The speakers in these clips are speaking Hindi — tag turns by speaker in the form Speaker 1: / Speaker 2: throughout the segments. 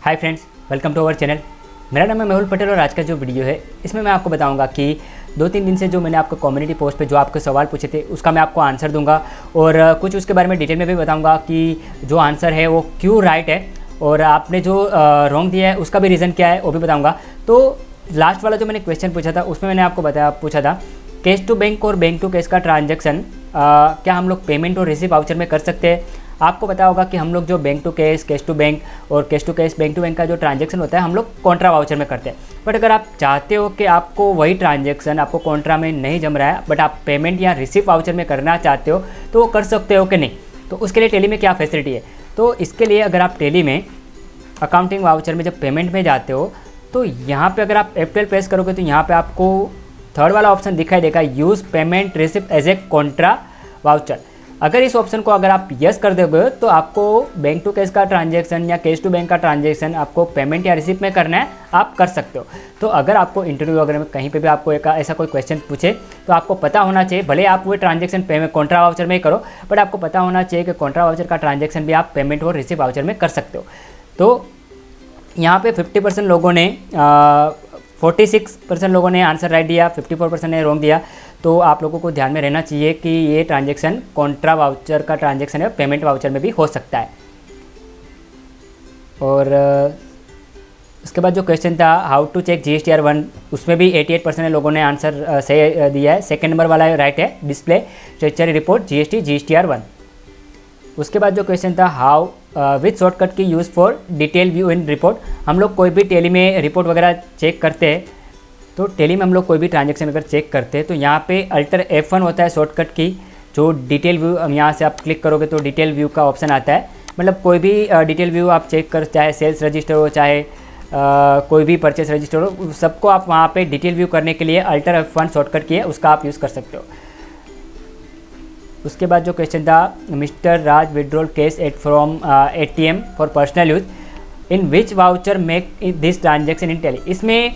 Speaker 1: Hi friends, welcome to our channel. मेरा नाम है मेहुल पटेल और आज का जो वीडियो है इसमें मैं आपको बताऊंगा कि 2-3 दिन से जो मैंने आपको कम्युनिटी पोस्ट पे जो आपके सवाल पूछे थे उसका मैं आपको आंसर दूंगा और कुछ उसके बारे में डिटेल में भी बताऊंगा कि जो आंसर है वो क्यों राइट है और आपने जो रॉन्ग दिया है उसका भी रीज़न क्या है वो भी बताऊँगा। तो लास्ट वाला जो मैंने क्वेश्चन पूछा था उसमें मैंने आपको पूछा था कैश टू बैंक और बैंक टू कैश का ट्रांजेक्शन क्या हम लोग पेमेंट और रिसीव वाउचर में कर सकते हैं। आपको पता होगा कि हम लोग जो bank to cash to bank और cash to cash bank to bank का जो ट्रांजैक्शन होता है हम लोग कॉन्ट्रा वाउचर में करते हैं। बट अगर आप चाहते हो कि आपको वही ट्रांजैक्शन आपको कॉन्ट्रा में नहीं जम रहा है बट आप पेमेंट या रिसीव वाउचर में करना चाहते हो तो वो कर सकते हो कि नहीं। तो उसके लिए टेली में क्या फैसिलिटी है, तो इसके लिए अगर आप टेली में अकाउंटिंग वाउचर में जब पेमेंट में जाते हो तो यहाँ पर अगर आप F12 प्रेस करोगे तो यहाँ पर आपको थर्ड वाला ऑप्शन दिखाई देगा, use payment receipt as a contra voucher. अगर इस ऑप्शन को अगर आप यस कर दोगे तो आपको बैंक टू कैश का ट्रांजैक्शन या कैश टू बैंक का ट्रांजैक्शन आपको पेमेंट या रिसीप्ट में करना है, आप कर सकते हो। तो अगर आपको इंटरव्यू वगैरह में कहीं पे भी आपको ऐसा कोई क्वेश्चन पूछे तो आपको पता होना चाहिए, भले आप वो ट्रांजैक्शन पेमेंट कॉन्ट्रा वाउचर में ही करो बट आपको पता होना चाहिए कि कॉन्ट्रा वाउचर का ट्रांजैक्शन भी आप पेमेंट और रिसीप्ट वाउचर में कर सकते हो। तो यहाँ पे 50% लोगों ने 46% लोगों ने आंसर राइट दिया, 54% ने रॉन्ग दिया। तो आप लोगों को ध्यान में रहना चाहिए कि ये ट्रांजैक्शन कॉन्ट्रा वाउचर का ट्रांजैक्शन है, पेमेंट वाउचर में भी हो सकता है। और उसके बाद जो क्वेश्चन था हाउ टू चेक GSTR 1, उसमें भी 88% लोगों ने आंसर सही दिया है। सेकेंड नंबर वाला राइट है, डिस्प्ले स्ट्रक्चर रिपोर्ट GSTR 1। उसके बाद जो क्वेश्चन था हाउ विथ शॉर्टकट की use for detail view in report. हम लोग कोई भी टेली में रिपोर्ट वगैरह चेक करते हैं तो टेली में हम लोग कोई भी ट्रांजैक्शन अगर चेक करते हैं तो यहाँ पे अल्टर F1 होता है शॉर्टकट की, जो डिटेल व्यू यहाँ से आप क्लिक करोगे तो डिटेल व्यू का ऑप्शन आता है। मतलब कोई भी डिटेल व्यू आप चेक कर, चाहे सेल्स रजिस्टर हो चाहे कोई भी परचेस रजिस्टर हो, सबको आप वहाँ पे डिटेल व्यू करने के लिए अल्टर F1 शॉर्टकट की है, उसका आप यूज़ कर सकते हो। उसके बाद जो क्वेश्चन था Mr Raj withdrawal cash at from ATM for personal use in which voucher make this transaction in Tally. इसमें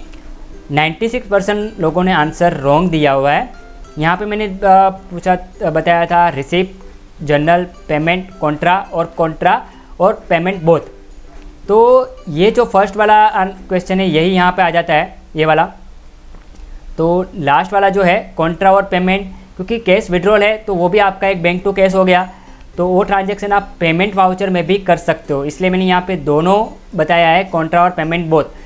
Speaker 1: 96% लोगों ने आंसर रॉन्ग दिया हुआ है। यहाँ पे मैंने बताया था रिसिप्ट, जनरल, पेमेंट, कॉन्ट्रा और पेमेंट बोथ। तो ये जो फर्स्ट वाला क्वेश्चन है यही यहाँ पे आ जाता है, ये वाला। तो लास्ट वाला जो है कॉन्ट्रा और पेमेंट, क्योंकि कैश विड्रॉल है तो वो भी आपका एक बैंक टू कैश हो गया, तो वो ट्रांजैक्शन आप पेमेंट वाउचर में भी कर सकते हो। इसलिए मैंने यहाँ पे दोनों बताया है, कॉन्ट्रा और पेमेंट बोथ।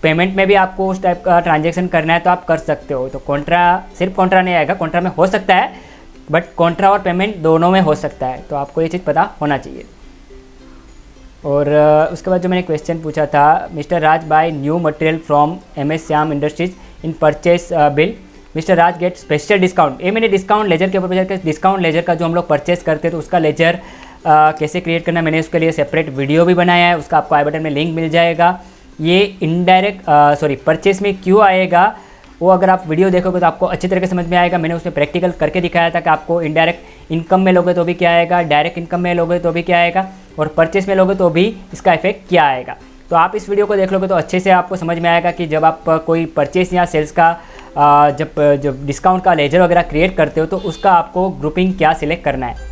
Speaker 1: पेमेंट में भी आपको उस टाइप का ट्रांजैक्शन करना है तो आप कर सकते हो। तो कॉन्ट्रा, सिर्फ कॉन्ट्रा नहीं आएगा, कॉन्ट्रा में हो सकता है बट कॉन्ट्रा और पेमेंट दोनों में हो सकता है, तो आपको ये चीज़ पता होना चाहिए। और उसके बाद जो मैंने क्वेश्चन पूछा था Mr Raj buy new material from MS Shyam industries in purchase bill, Mr Raj get special discount. ये मैंने डिस्काउंट लेजर के ऊपर डिस्काउंट लेजर का जो हम लोग परचेस करते हैं तो उसका लेजर कैसे क्रिएट करना, मैंने उसके लिए सेपरेट वीडियो भी बनाया है, उसका आपको आई बटन में लिंक मिल जाएगा। ये इनडायरेक्ट परचेस में क्यों आएगा वो अगर आप वीडियो देखोगे तो आपको अच्छी तरह से समझ में आएगा। मैंने उसमें प्रैक्टिकल करके दिखाया था कि आपको इनडायरेक्ट इनकम में लोगे तो भी क्या आएगा, डायरेक्ट इनकम में लोगे तो भी क्या आएगा और परचेस में लोगे तो भी इसका इफेक्ट क्या आएगा। तो आप इस वीडियो को देख लोगे तो अच्छे से आपको समझ में आएगा कि जब आप कोई परचेस या सेल्स का जब डिस्काउंट का लेजर वगैरह क्रिएट करते हो तो उसका आपको ग्रुपिंग क्या सिलेक्ट करना है।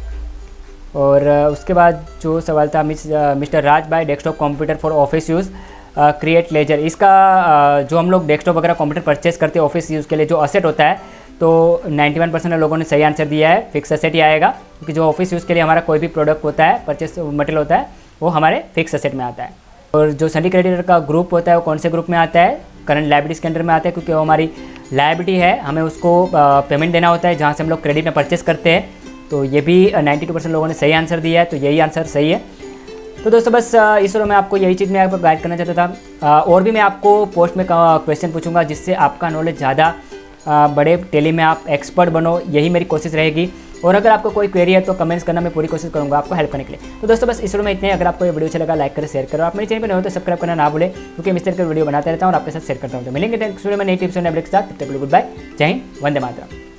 Speaker 1: और उसके बाद जो सवाल था Mr Raj buy desktop computer for office use create ledger, इसका जो हम लोग डेस्कटॉप वगैरह कंप्यूटर परचेस करते हैं ऑफिस यूज़ के लिए जो असेट होता है तो 91% लोगों ने सही आंसर दिया है, फिक्स असेट ही आएगा, क्योंकि जो ऑफिस यूज़ के लिए हमारा कोई भी प्रोडक्ट होता है, परचेस मटेरियल होता है वो हमारे फिक्स असेट में आता है। और जो सनी क्रेडिटर का ग्रुप होता है वो कौन से ग्रुप में आता है, करंट लायबिलिटीज़ के अंडर में आता है, क्योंकि वो हमारी लायबिलिटी है, हमें उसको पेमेंट देना होता है जहाँ से हम लोग क्रेडिट में परचेस करते हैं। तो ये भी 92% लोगों ने सही आंसर दिया है, तो यही आंसर सही है। तो दोस्तों बस इस वीडियो में आपको यही चीज़ मैं आपको गाइड करना चाहता था। और भी मैं आपको पोस्ट में क्वेश्चन पूछूंगा जिससे आपका नॉलेज ज़्यादा बड़े टेली में आप एक्सपर्ट बनो, यही मेरी कोशिश रहेगी। और अगर आपको कोई क्वेरी है तो कमेंट्स करना, मैं पूरी कोशिश करूंगा आपको हेल्प करने के लिए। तो दोस्तों बस इस वीडियो में इतने। अगर आपको ये वीडियो अच्छा लगा लाइक करें, शेयर करो। आप मेरे चैनल पर नए हो तो सब्सक्राइब करना ना भूलें, क्योंकि मैं इस तरह के वीडियो बनाते रहता हूँ और आपके साथ शेयर करता हूँ। तो मिलेंगे नेक्स्ट वीडियो में नई टिप्स और नए अपडेट के साथ। तब तक के लिए गुड बाय, जय हिंद, वंदे मातरम।